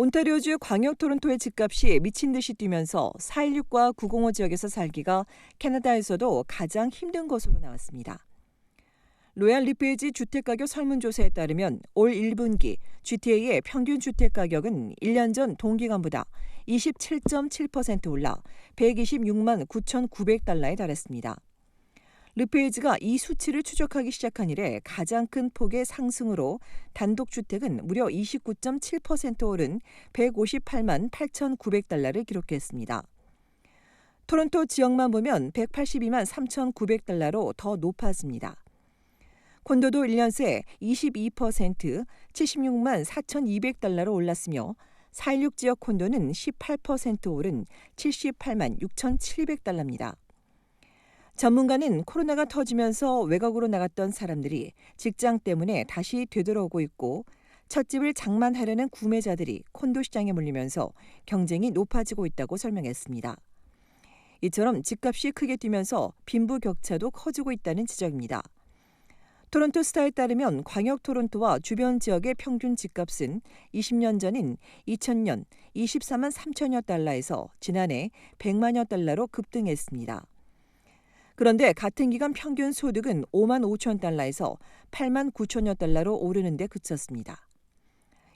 온타리오주 광역 토론토의 집값이 미친 듯이 뛰면서 416과 905 지역에서 살기가 캐나다에서도 가장 힘든 것으로 나왔습니다. 로얄 리페이지 주택가격 설문조사에 따르면 올 1분기 GTA의 평균 주택가격은 1년 전 동기간보다 27.7% 올라 126만 9,900달러에 달했습니다. 르페이지가 이 수치를 추적하기 시작한 이래 가장 큰 폭의 상승으로 단독주택은 무려 29.7% 오른 158만 8,900달러를 기록했습니다. 토론토 지역만 보면 182만 3,900달러로 더 높았습니다. 콘도도 1년 새 22% 76만 4,200달러로 올랐으며 416 지역 콘도는 18% 오른 78만 6,700달러입니다. 전문가는 코로나가 터지면서 외곽으로 나갔던 사람들이 직장 때문에 다시 되돌아오고 있고 첫 집을 장만하려는 구매자들이 콘도 시장에 몰리면서 경쟁이 높아지고 있다고 설명했습니다. 이처럼 집값이 크게 뛰면서 빈부격차도 커지고 있다는 지적입니다. 토론토 스타에 따르면 광역 토론토와 주변 지역의 평균 집값은 20년 전인 2000년 24만 3천여 달러에서 지난해 100만여 달러로 급등했습니다. 그런데 같은 기간 평균 소득은 5만 5천 달러에서 8만 9천여 달러로 오르는 데 그쳤습니다.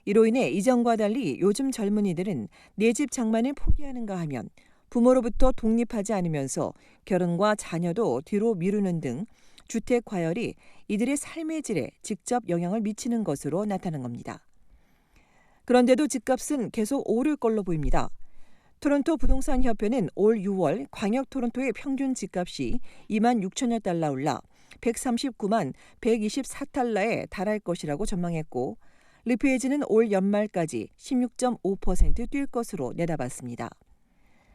이로 인해 이전과 달리 요즘 젊은이들은 내 집 장만을 포기하는가 하면 부모로부터 독립하지 않으면서 결혼과 자녀도 뒤로 미루는 등 주택 과열이 이들의 삶의 질에 직접 영향을 미치는 것으로 나타난 겁니다. 그런데도 집값은 계속 오를 걸로 보입니다. 토론토 부동산 협회는 올 6월 광역 토론토의 평균 집값이 2만 6천여 달러 올라 139만 124달러에 달할 것이라고 전망했고 르페이지는 올 연말까지 16.5% 뛸 것으로 내다봤습니다.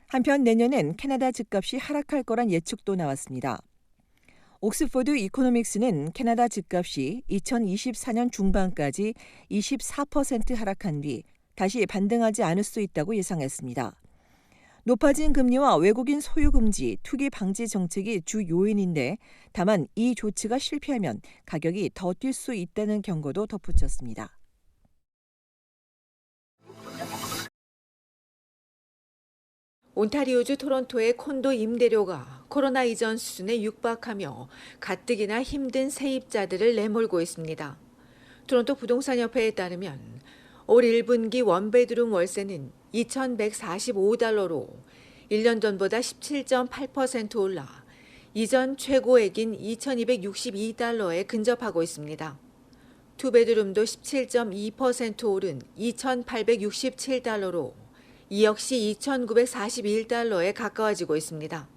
한편 내년엔 캐나다 집값이 하락할 거란 예측도 나왔습니다. 옥스포드 이코노믹스는 캐나다 집값이 2024년 중반까지 24% 하락한 뒤 다시 반등하지 않을 수 있다고 예상했습니다. 높아진 금리와 외국인 소유 금지, 투기 방지 정책이 주 요인인데 다만 이 조치가 실패하면 가격이 더 뛸 수 있다는 경고도 덧붙였습니다. 온타리오주 토론토의 콘도 임대료가 코로나 이전 수준에 육박하며 가뜩이나 힘든 세입자들을 내몰고 있습니다. 토론토 부동산협회에 따르면 올 1분기 원베드룸 월세는 2,145달러로 1년 전보다 17.8% 올라 이전 최고액인 2,262달러에 근접하고 있습니다. 투베드룸도 17.2% 오른 2,867달러로 이 역시 2,941달러에 가까워지고 있습니다.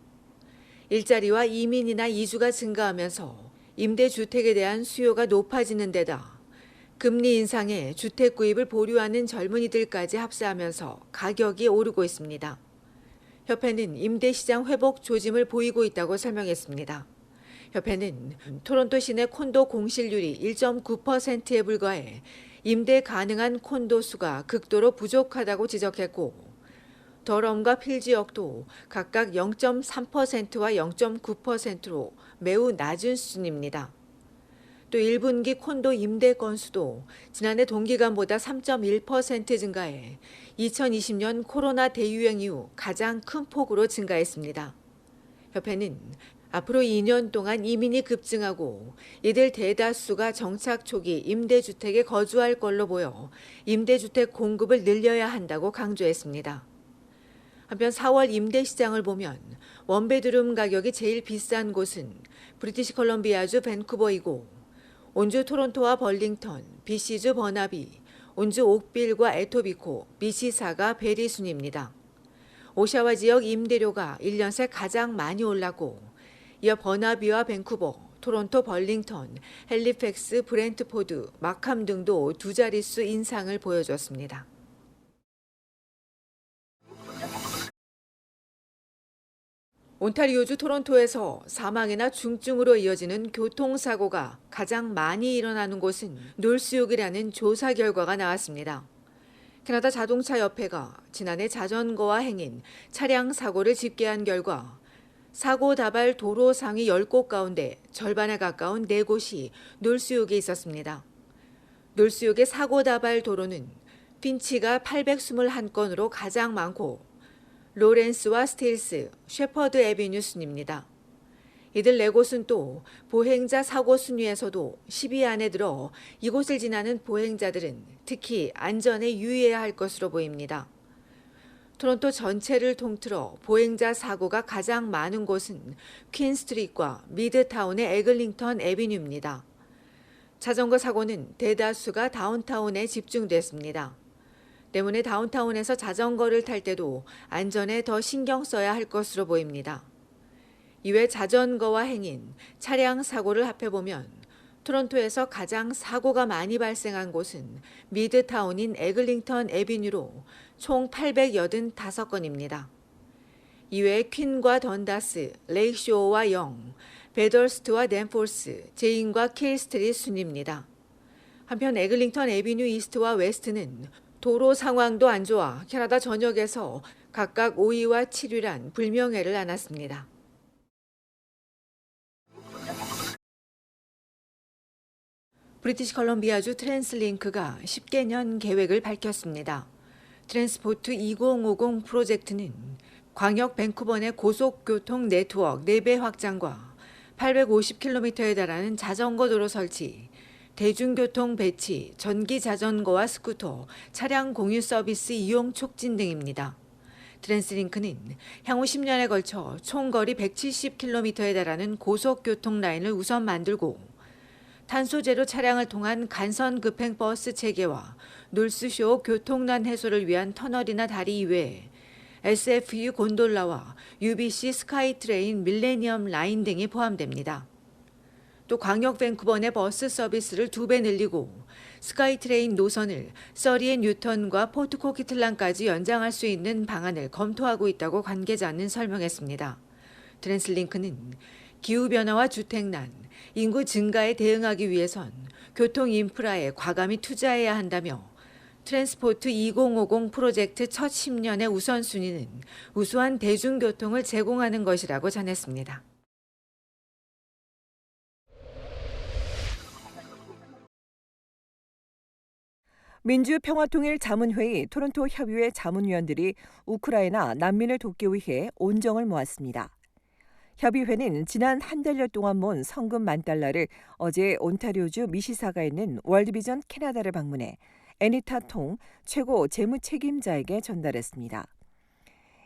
일자리와 이민이나 이주가 증가하면서 임대주택에 대한 수요가 높아지는 데다 금리 인상에 주택 구입을 보류하는 젊은이들까지 합세하면서 가격이 오르고 있습니다. 협회는 임대시장 회복 조짐을 보이고 있다고 설명했습니다. 협회는 토론토 시내 콘도 공실률이 1.9%에 불과해 임대 가능한 콘도 수가 극도로 부족하다고 지적했고 더럼과 필 지역도 각각 0.3%와 0.9%로 매우 낮은 수준입니다. 또 1분기 콘도 임대 건수도 지난해 동기간보다 3.1% 증가해 2020년 코로나 대유행 이후 가장 큰 폭으로 증가했습니다. 협회는 앞으로 2년 동안 이민이 급증하고 이들 대다수가 정착 초기 임대주택에 거주할 걸로 보여 임대주택 공급을 늘려야 한다고 강조했습니다. 한편 4월 임대시장을 보면 원베드룸 가격이 제일 비싼 곳은 브리티시 컬럼비아주 밴쿠버이고 온주 토론토와 벌링턴, BC주 버나비, 온주 옥빌과 에토비코, 미시사가 베리 순입니다. 오샤와 지역 임대료가 1년 새 가장 많이 올랐고 이어 버나비와 밴쿠버, 토론토 벌링턴, 헬리팩스, 브렌트포드, 마캄 등도 두 자릿수 인상을 보여줬습니다. 온타리오주 토론토에서 사망이나 중증으로 이어지는 교통사고가 가장 많이 일어나는 곳은 놀수욕이라는 조사 결과가 나왔습니다. 캐나다 자동차협회가 지난해 자전거와 행인, 차량 사고를 집계한 결과 사고 다발 도로 상위 10곳 가운데 절반에 가까운 4곳이 놀수욕에 있었습니다. 놀수욕의 사고 다발 도로는 핀치가 821건으로 가장 많고 로렌스와 스틸스, 셰퍼드 애비뉴 순입니다. 이들 네 곳은 또 보행자 사고 순위에서도 10위 안에 들어 이곳을 지나는 보행자들은 특히 안전에 유의해야 할 것으로 보입니다. 토론토 전체를 통틀어 보행자 사고가 가장 많은 곳은 퀸스트리트과 미드타운의 에글링턴 애비뉴입니다. 자전거 사고는 대다수가 다운타운에 집중됐습니다. 때문에 다운타운에서 자전거를 탈 때도 안전에 더 신경 써야 할 것으로 보입니다. 이외 자전거와 행인, 차량 사고를 합해보면 토론토에서 가장 사고가 많이 발생한 곳은 미드타운인 에글링턴 애비뉴로 총 885건입니다. 이외에 퀸과 던다스, 레이크쇼어와 영, 베덜스트와 댄포스, 제인과 킬스트리 순입니다. 한편 에글링턴 애비뉴 이스트와 웨스트는 도로 상황도 안 좋아 캐나다 전역에서 각각 5위와 7위란 불명예를 안았습니다. 브리티시 컬럼비아주 트랜스링크가 10개년 계획을 밝혔습니다. 트랜스포트 2050 프로젝트는 광역 밴쿠버 내 고속교통 네트워크 4배 확장과 850km에 달하는 자전거 도로 설치, 대중교통 배치, 전기 자전거와 스쿠터, 차량 공유 서비스 이용 촉진 등입니다. 트랜스링크는 향후 10년에 걸쳐 총 거리 170km에 달하는 고속교통 라인을 우선 만들고 탄소제로 차량을 통한 간선 급행 버스 체계와 놀스쇼 교통난 해소를 위한 터널이나 다리 이외에 SFU 곤돌라와 UBC 스카이트레인 밀레니엄 라인 등이 포함됩니다. 또 광역 밴쿠버 내 버스 서비스를 2배 늘리고 스카이트레인 노선을 서리앤 뉴턴과 포트 코키틀란까지 연장할 수 있는 방안을 검토하고 있다고 관계자는 설명했습니다. 트랜스링크는 기후변화와 주택난, 인구 증가에 대응하기 위해선 교통 인프라에 과감히 투자해야 한다며 트랜스포트 2050 프로젝트 첫 10년의 우선순위는 우수한 대중교통을 제공하는 것이라고 전했습니다. 민주평화통일자문회의 토론토 협의회 자문위원들이 우크라이나 난민을 돕기 위해 온정을 모았습니다. 협의회는 지난 한 달여 동안 모은 성금 $10,000를 어제 온타리오주 미시사가에 있는 월드비전 캐나다를 방문해 애니타 통 최고 재무 책임자에게 전달했습니다.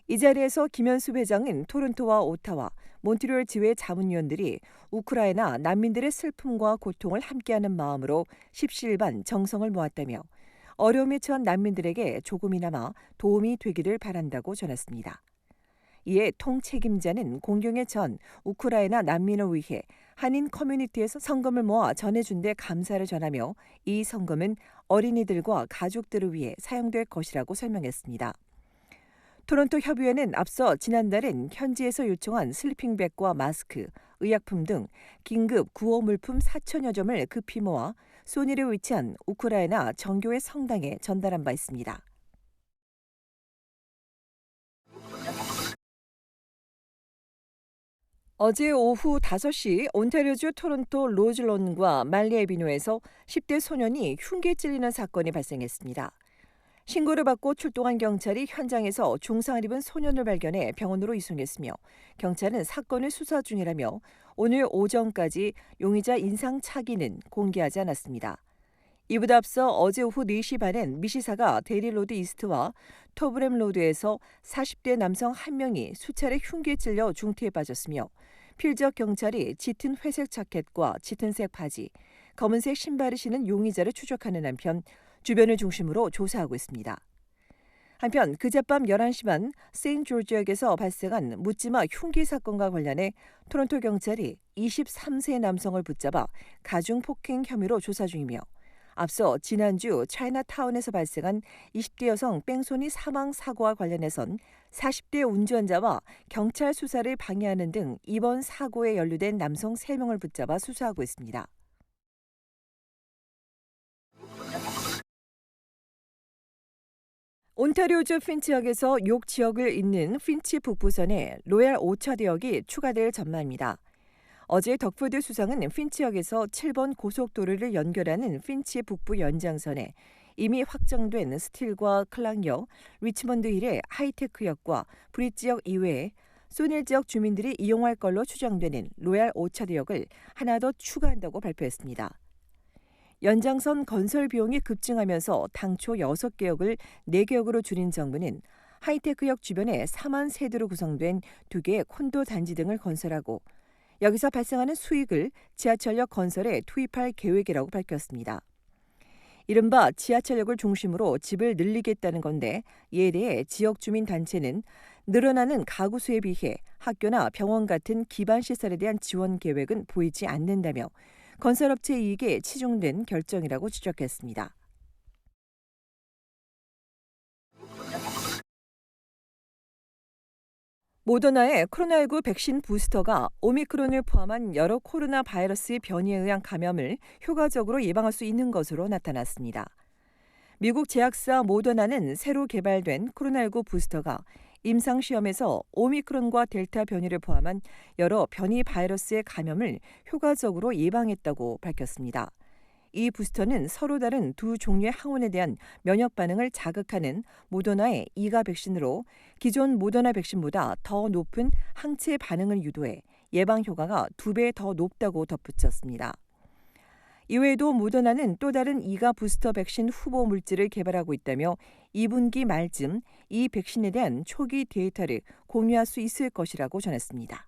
이 자리에서 김현수 회장은 토론토와 오타와, 몬트리올 지회 자문위원들이 우크라이나 난민들의 슬픔과 고통을 함께하는 마음으로 십시일반 정성을 모았다며 어려움에 처한 난민들에게 조금이나마 도움이 되기를 바란다고 전했습니다. 이에 통 책임자는 공경에 처한 우크라이나 난민을 위해 한인 커뮤니티에서 성금을 모아 전해준 데 감사를 전하며 이 성금은 어린이들과 가족들을 위해 사용될 것이라고 설명했습니다. 토론토 협의회는 앞서 지난달엔 현지에서 요청한 슬리핑백과 마스크, 의약품 등 긴급 구호 물품 4,000여 점을 급히 모아 소니에 위치한 우크라이나 정교회 성당에 전달한 바 있습니다. 어제 오후 5시 온타리오주 토론토 로즐론과 말리 애비뉴에서 10대 소년이 흉기에 찔리는 사건이 발생했습니다. 신고를 받고 출동한 경찰이 현장에서 중상을 입은 소년을 발견해 병원으로 이송했으며 경찰은 사건을 수사 중이라며 오늘 오전까지 용의자 인상 차기는 공개하지 않았습니다. 이보다 앞서 어제 오후 4시 반엔 미시사가 데일리로드 이스트와 토브램 로드에서 40대 남성 1명이 수차례 흉기에 찔려 중태에 빠졌으며 필적 경찰이 짙은 회색 자켓과 짙은색 바지, 검은색 신발을 신은 용의자를 추적하는 한편 주변을 중심으로 조사하고 있습니다. 한편 그젯밤 11시 반 세인트조지역에서 발생한 묻지마 흉기 사건과 관련해 토론토 경찰이 23세 남성을 붙잡아 가중폭행 혐의로 조사 중이며 앞서 지난주 차이나타운에서 발생한 20대 여성 뺑소니 사망 사고와 관련해선 40대 운전자와 경찰 수사를 방해하는 등 이번 사고에 연루된 남성 3명을 붙잡아 수사하고 있습니다. 온타리오주 핀치역에서 욕 지역을 잇는 핀치 북부선에 로얄 오차대역이 추가될 전망입니다. 어제 덕포드 수상은 핀치역에서 7번 고속도로를 연결하는 핀치 북부 연장선에 이미 확정된 스틸과 클락역, 리치먼드 힐의 하이테크역과 브릿지역 이외에 소넬 지역 주민들이 이용할 걸로 추정되는 로얄 오차드역을 하나 더 추가한다고 발표했습니다. 연장선 건설 비용이 급증하면서 당초 6개역을 4개역으로 줄인 정부는 하이테크역 주변에 4만 세대로 구성된 2개의 콘도 단지 등을 건설하고 여기서 발생하는 수익을 지하철역 건설에 투입할 계획이라고 밝혔습니다. 이른바 지하철역을 중심으로 집을 늘리겠다는 건데 이에 대해 지역 주민 단체는 늘어나는 가구 수에 비해 학교나 병원 같은 기반 시설에 대한 지원 계획은 보이지 않는다며 건설업체 이익에 치중된 결정이라고 지적했습니다. 모더나의 코로나19 백신 부스터가 오미크론을 포함한 여러 코로나 바이러스의 변이에 의한 감염을 효과적으로 예방할 수 있는 것으로 나타났습니다. 미국 제약사 모더나는 새로 개발된 코로나19 부스터가 임상시험에서 오미크론과 델타 변이를 포함한 여러 변이 바이러스의 감염을 효과적으로 예방했다고 밝혔습니다. 이 부스터는 서로 다른 두 종류의 항원에 대한 면역 반응을 자극하는 모더나의 2가 백신으로 기존 모더나 백신보다 더 높은 항체 반응을 유도해 예방 효과가 2배 더 높다고 덧붙였습니다. 이외에도 모더나는 또 다른 2가 부스터 백신 후보 물질을 개발하고 있다며 2분기 말쯤 이 백신에 대한 초기 데이터를 공유할 수 있을 것이라고 전했습니다.